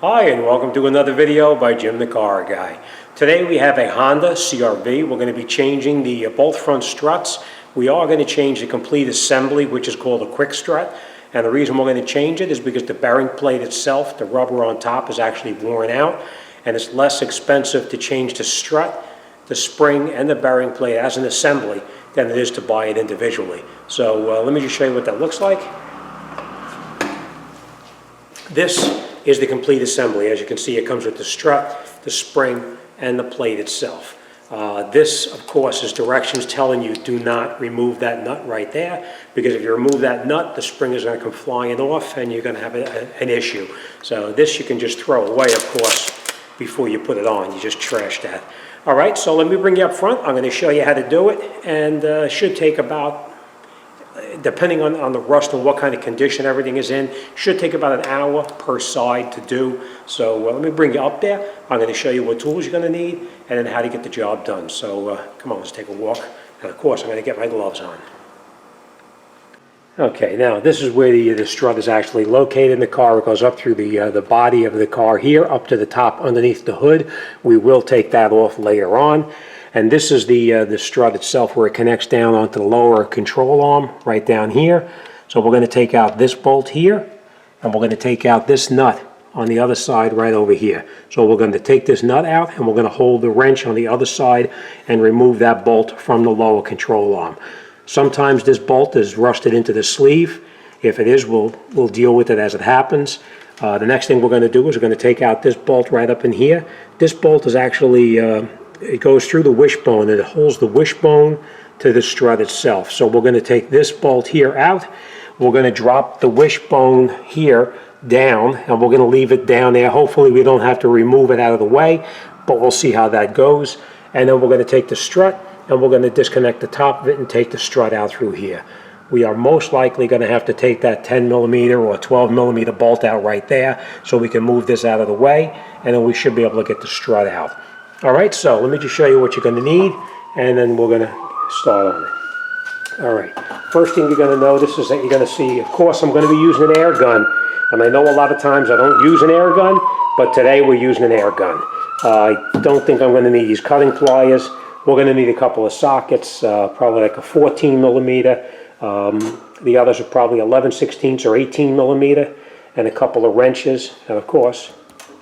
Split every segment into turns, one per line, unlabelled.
Hi, and welcome to another video by Jim the Car Guy. Today we have a Honda CR-V. We're going to be changing the both front struts. We are going to change the complete assembly, which is called a quick strut. And the reason we're going to change it is because the bearing plate itself, the rubber on top, is actually worn out. And it's less expensive to change the strut, the spring, and the bearing plate as an assembly than it is to buy it individually. So let me just show you what that looks like. This is the complete assembly. As you can see, it comes with the strut, the spring, and the plate itself. This, of course, is directions telling you do not remove that nut right there, because if you remove that nut, the spring is going to come flying off and you're going to have an issue. So this you can just throw away, of course, before you put it on. You just trash that. All right, so let me bring you up front. I'm going to show you how to do it, and it should take about, depending on the rust and what kind of condition everything is in, should take about an hour per side to do. So let me bring you up there. I'm going to show you what tools you're going to need and then how to get the job done. So come on, let's take a walk. And of course, I'm going to get my gloves on. Okay, now this is where the strut is actually located in the car. It goes up through the body of the car here, up to the top underneath the hood. We will take that off later on. And this is the strut itself, where it connects down onto the lower control arm right down here. So we're going to take out this bolt here, and we're going to take out this nut on the other side right over here. So we're going to take this nut out, and we're going to hold the wrench on the other side and remove that bolt from the lower control arm. Sometimes this bolt is rusted into the sleeve. If it is, we'll deal with it as it happens. The next thing we're going to do is we're going to take out this bolt right up in here. This bolt is actually it goes through the wishbone, and it holds the wishbone to the strut itself. So we're going to take this bolt here out. We're going to drop the wishbone here down, and we're going to leave it down there. Hopefully we don't have to remove it out of the way, but we'll see how that goes. And then we're going to take the strut, and we're going to disconnect the top of it and take the strut out through here. We are most likely going to have to take that 10 millimeter or 12 millimeter bolt out right there, so we can move this out of the way, and then we should be able to get the strut out. All right, so let me just show you what you're going to need, and then we're going to start on it. All right, first thing you're going to notice is that you're going to see, of course, I'm going to be using an air gun. And I know a lot of times I don't use an air gun, but today we're using an air gun. I don't think I'm going to need these cutting pliers. We're going to need a couple of sockets, probably like a 14 millimeter. The others are probably 11/16 or 18 millimeter, and a couple of wrenches, and of course,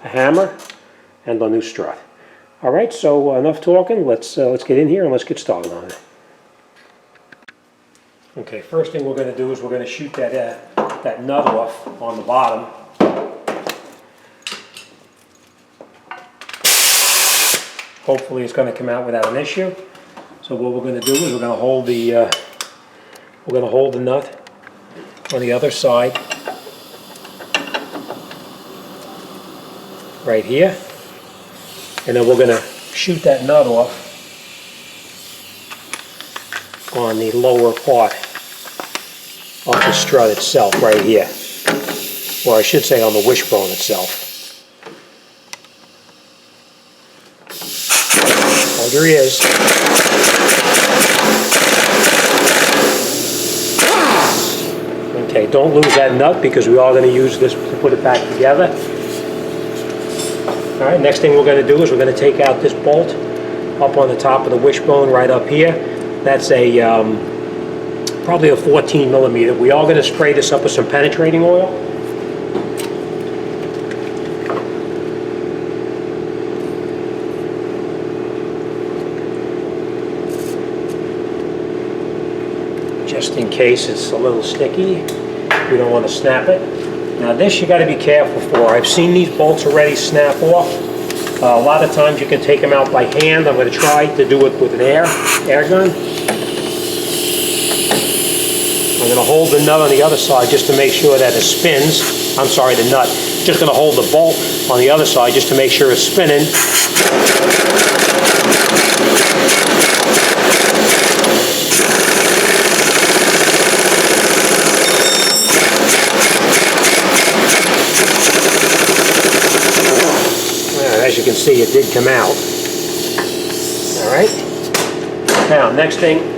a hammer and a new strut. All right, so enough talking. Let's get in here and let's get started on it. Okay, first thing we're going to do is we're going to shoot that nut off on the bottom. Hopefully it's going to come out without an issue. So what we're going to do is we're going to hold the nut on the other side right here, and then we're going to shoot that nut off on the lower part of the strut itself right here, or I should say on the wishbone itself. Hold your ears. Okay, don't lose that nut because we are going to use this to put it back together. All right, next thing we're going to do is we're going to take out this bolt up on the top of the wishbone right up here. That's a probably a 14 millimeter. We are going to spray this up with some penetrating oil. Just in case it's a little sticky. We don't want to snap it. Now this you got to be careful for. I've seen these bolts already snap off. A lot of times you can take them out by hand. I'm going to try to do it with an air gun. I'm going to hold the nut on the other side just to make sure that it spins. I'm sorry, the nut. Just going to hold the bolt on the other side just to make sure it's spinning. As you can see, it did come out. All right. Now, next thing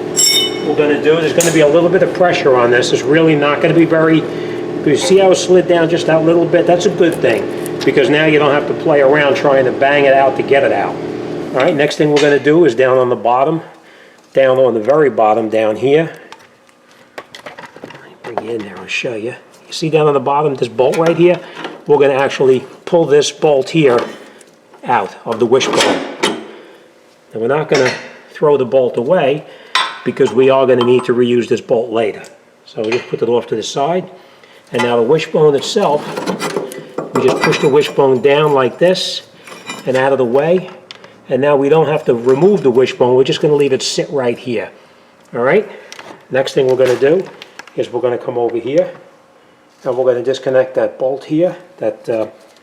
we're going to do, there's going to be a little bit of pressure on this. It's really not going to be very, you see how it slid down just that little bit? That's a good thing. because now you don't have to play around trying to bang it out to get it out. All right, next thing we're going to do is down on the bottom, down on the very bottom down here. Let me bring you in there and show you. You see down on the bottom, this bolt right here? We're going to actually pull this bolt here out of the wishbone. And we're not going to throw the bolt away because we are going to need to reuse this bolt later. So we just put it off to the side. And now the wishbone itself, we just push the wishbone down like this and out of the way. And now we don't have to remove the wishbone, we're just going to leave it sit right here. All right? Next thing we're going to do is we're going to come over here and we're going to disconnect that bolt here, that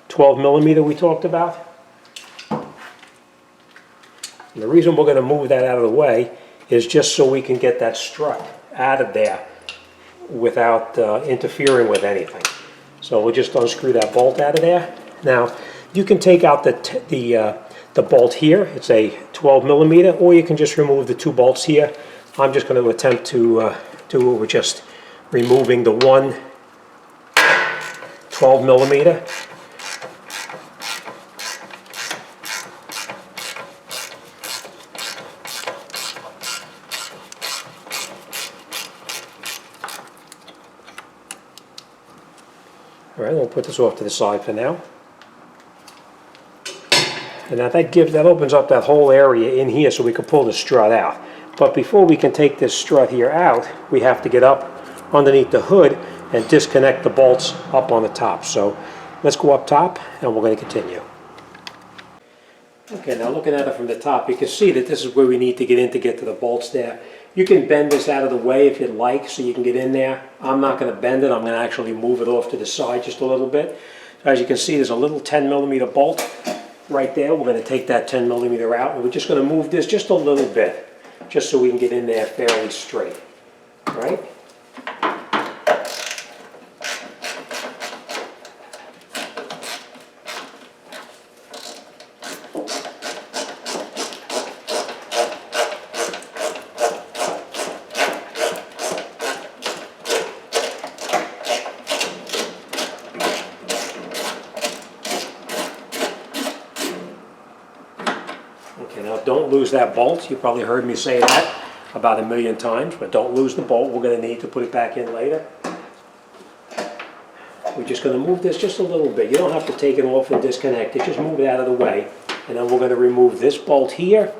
12 millimeter we talked about. And the reason we're going to move that out of the way is just so we can get that strut out of there without interfering with anything. So we'll just unscrew that bolt out of there. Now, you can take out the bolt here. It's a 12 millimeter, or you can just remove the two bolts here. I'm just going to attempt to do it with just removing the one 12 millimeter. All right, we'll put this off to the side for now. And now that opens up that whole area in here so we can pull the strut out. But before we can take this strut here out, we have to get up underneath the hood and disconnect the bolts up on the top. So let's go up top and we're going to continue. Okay, now looking at it from the top, you can see that this is where we need to get in to get to the bolts there. You can bend this out of the way if you'd like so you can get in there. I'm not going to bend it, I'm going to actually move it off to the side just a little bit. As you can see, there's a little 10 millimeter bolt right there. We're going to take that 10 millimeter out and we're just going to move this just a little bit just so we can get in there fairly straight. All right? Okay, now don't lose that bolt. You probably heard me say that about 1,000,000 times, but don't lose the bolt. We're going to need to put it back in later. We're just going to move this just a little bit. You don't have to take it off and disconnect it. Just move it out of the way. And then we're going to remove this bolt here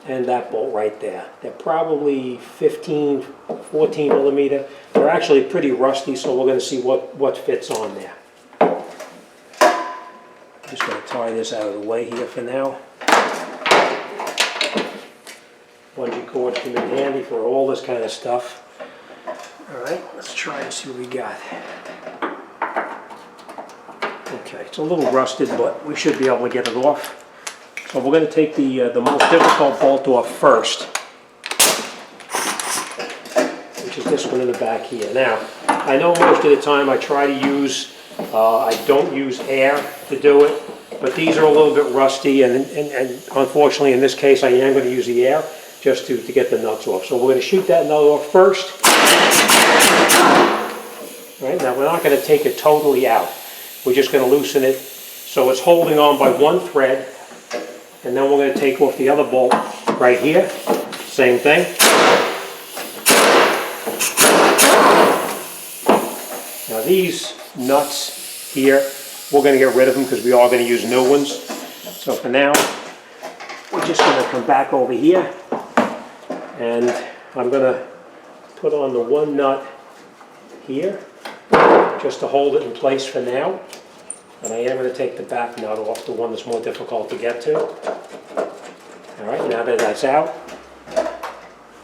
and that bolt right there. They're probably 15, 14 millimeter. They're actually pretty rusty, so we're going to see what fits on there. Just going to tie this out of the way here for now. Bungee cords come in handy for all this kind of stuff. All right, let's try and see what we got. Okay, it's a little rusted, but we should be able to get it off. So we're going to take the most difficult bolt off first, which is this one in the back here. Now, I know most of the time I try to use, I don't use air to do it, but these are a little bit rusty, and unfortunately in this case I am going to use the air just to get the nuts off. So we're going to shoot that nut off first. All right, now we're not going to take it totally out. We're just going to loosen it so it's holding on by one thread, and then we're going to take off the other bolt right here. Same thing. Now these nuts here, we're going to get rid of them because we are going to use new ones. So for now, we're just going to come back over here, and I'm going to put on the one nut here just to hold it in place for now. And I am going to take the back nut off, the one that's more difficult to get to. All right, now that that's out,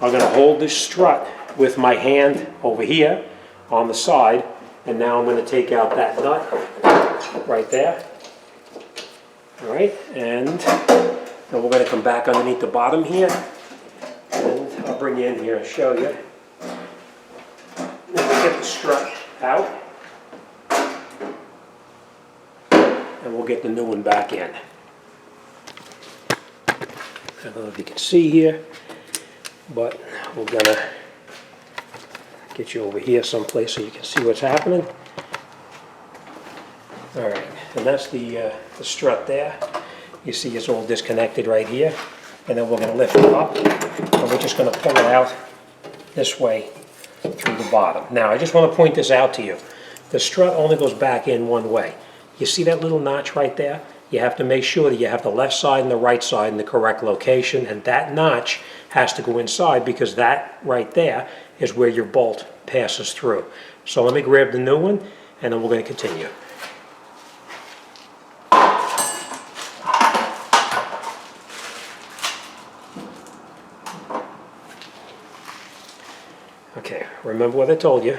I'm going to hold this strut with my hand over here on the side, and now I'm going to take out that nut right there. All right, and then we're going to come back underneath the bottom here, and I'll bring you in here and show you. We'll get the strut out, and we'll get the new one back in. I don't know if you can see here, but we're going to get you over here someplace so you can see what's happening. All right. and that's the strut there. You see it's all disconnected right here. And then we're going to lift it up, and we're just going to pull it out this way through the bottom. Now, I just want to point this out to you. The strut only goes back in one way. You see that little notch right there? You have to make sure that you have the left side and the right side in the correct location, and that notch has to go inside because that right there is where your bolt passes through. So let me grab the new one, and then we're going to continue. Okay, remember what I told you.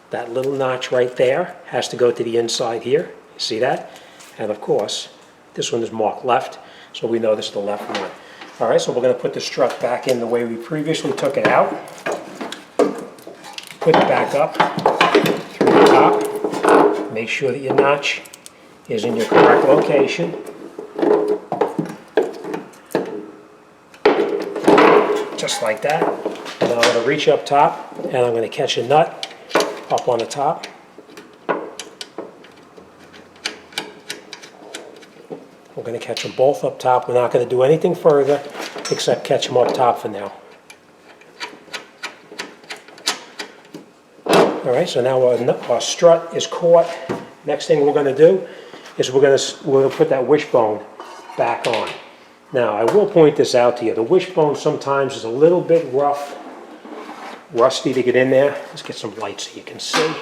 That little notch right there has to go to the inside here. You see that? And of course, this one is marked left, so we know this is the left one. All right, so we're going to put the strut back in the way we previously took it out. Put it back up through the top. Make sure that your notch is in your correct location. Just like that. Now I'm going to reach up top, and I'm going to catch a nut up on the top. We're going to catch them both up top. We're not going to do anything further except catch them up top for now. All right, so now our strut is caught. Next thing we're going to do is we're going to put that wishbone back on. Now, I will point this out to you. The wishbone sometimes is a little bit rusty to get in there. Let's get some light so you can see.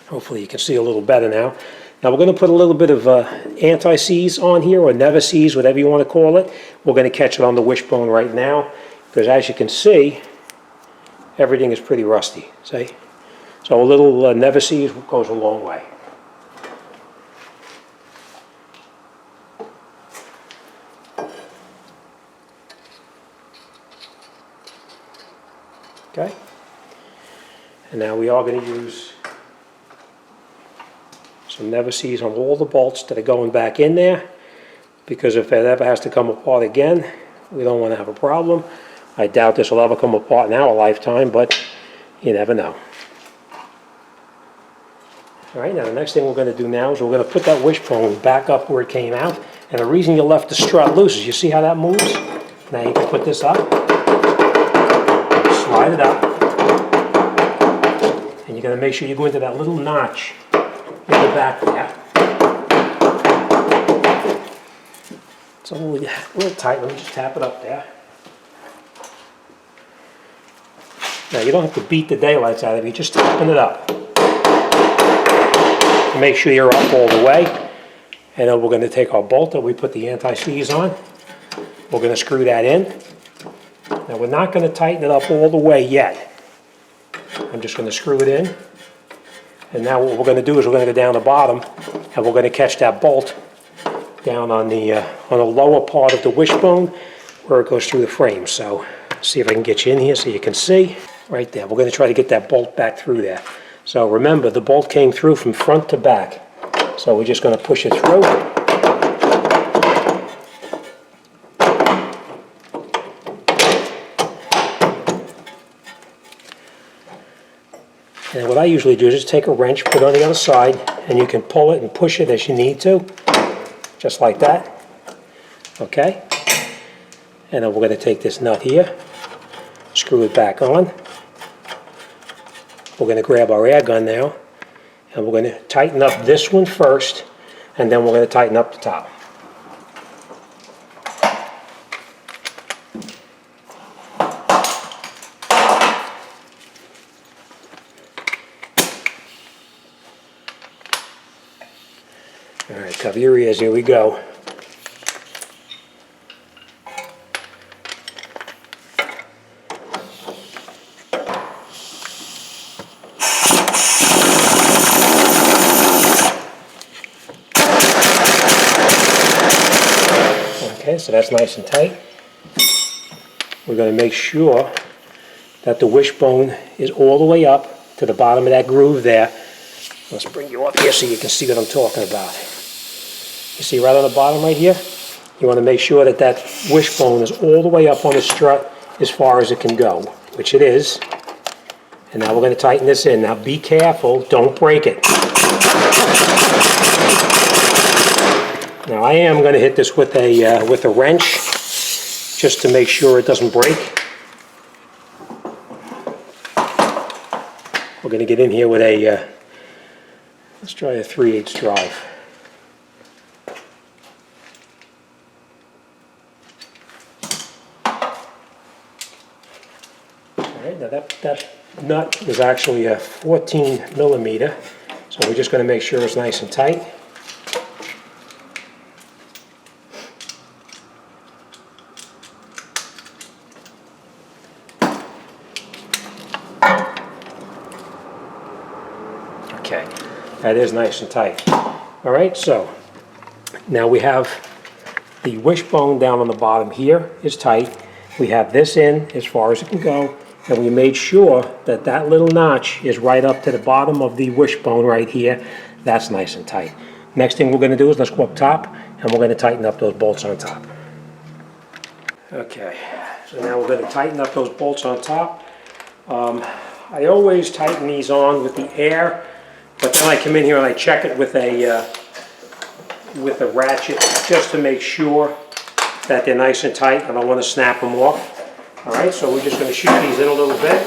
Hopefully you can see a little better now. Now we're going to put a little bit of anti-seize on here, or never seize, whatever you want to call it. We're going to catch it on the wishbone right now, because as you can see, everything is pretty rusty. See? So a little never seize goes a long way. Okay? And now we are going to use some never seize on all the bolts that are going back in there, because if it ever has to come apart again, we don't want to have a problem. I doubt this will ever come apart in our lifetime, but you never know. All right, now the next thing we're going to do now is we're going to put that wishbone back up where it came out. And the reason you left the strut loose is you see how that moves? Now you can put this up, slide it up, and you're going to make sure you go into that little notch in the back there. It's a little tight. Let me just tap it up there. Now you don't have to beat the daylights out of it. You're just tapping it up. Make sure you're up all the way. And then we're going to take our bolt that we put the anti-seize on. We're going to screw that in. Now we're not going to tighten it up all the way yet. I'm just going to screw it in. And now what we're going to do is we're going to go down the bottom, and we're going to catch that bolt down on the lower part of the wishbone where it goes through the frame. So see if I can get you in here so you can see. Right there. We're going to try to get that bolt back through there. So remember, the bolt came through from front to back. So we're just going to push it through. And what I usually do is just take a wrench, put it on the other side, and you can pull it and push it as you need to, just like that. Okay? And then we're going to take this nut here, screw it back on. We're going to grab our air gun now, and we're going to tighten up this one first, and then we're going to tighten up the top. All right, cover your ears, here we go. Okay, so that's nice and tight. We're going to make sure that the wishbone is all the way up to the bottom of that groove there. Let's bring you up here so you can see what I'm talking about. You see right on the bottom right here? You want to make sure that that wishbone is all the way up on the strut as far as it can go, which it is. And now we're going to tighten this in. Now be careful, don't break it. Now I am going to hit this with a wrench just to make sure it doesn't break. We're going to get in here with a, let's try a 3/8 drive. All right, now that nut is actually a 14 millimeter, so we're just going to make sure it's nice and tight. Okay, that is nice and tight. All right, so now we have the wishbone down on the bottom here is tight. We have this in as far as it can go, and we made sure that that little notch is right up to the bottom of the wishbone right here. That's nice and tight. Next thing we're going to do is let's go up top, and we're going to tighten up those bolts on top. Okay, so now we're going to tighten up those bolts on top. I always tighten these on with the air, but then I come in here and I check it with a ratchet just to make sure that they're nice and tight. I don't want to snap them off. All right, so we're just going to shoot these in a little bit.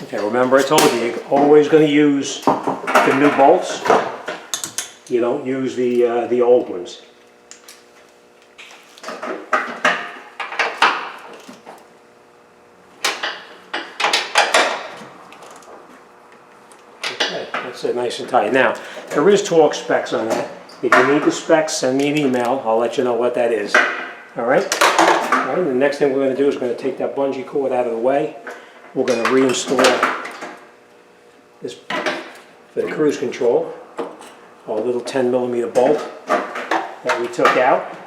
Okay, remember I told you, you're always going to use the new bolts. You don't use the old ones. That's it, nice and tight. Now, there is torque specs on that. If you need the specs, send me an email. I'll let you know what that is. All right? All right, the next thing we're going to do is we're going to take that bungee cord out of the way. We're going to reinstall this for the cruise control, our little 10 millimeter bolt that we took out.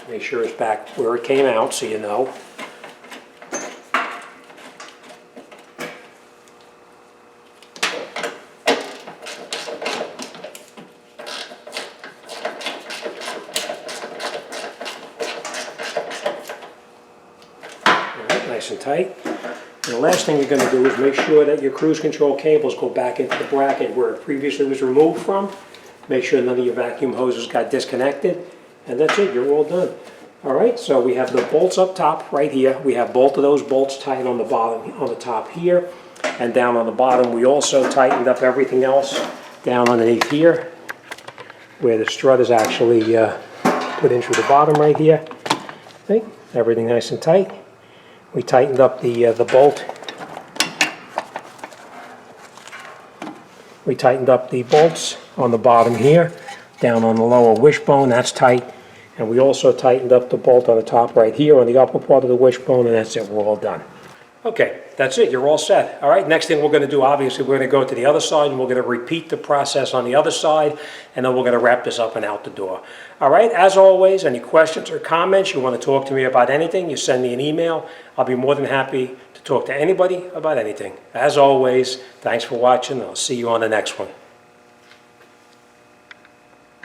Make sure it's back where it came out so you know. Alright, nice and tight. And the last thing you're going to do is make sure that your cruise control cables go back into the bracket where it previously was removed from. Make sure none of your vacuum hoses got disconnected. And that's it, you're all done. All right, so we have the bolts up top right here. We have both of those bolts tight on the bottom, on the top here, and down on the bottom. We also tightened up everything else down underneath here, where the strut is actually put in through the bottom right here. Okay, everything nice and tight. We tightened up the bolt. We tightened up the bolts on the bottom here, down on the lower wishbone, that's tight. And we also tightened up the bolt on the top right here on the upper part of the wishbone, and that's it, we're all done. Okay, that's it, you're all set. All right, next thing we're going to do, obviously, we're going to go to the other side, and we're going to repeat the process on the other side, and then we're going to wrap this up and out the door. All right, as always, any questions or comments, you want to talk to me about anything, you send me an email. I'll be more than happy to talk to anybody about anything. As always, thanks for watching, and I'll see you on the next one.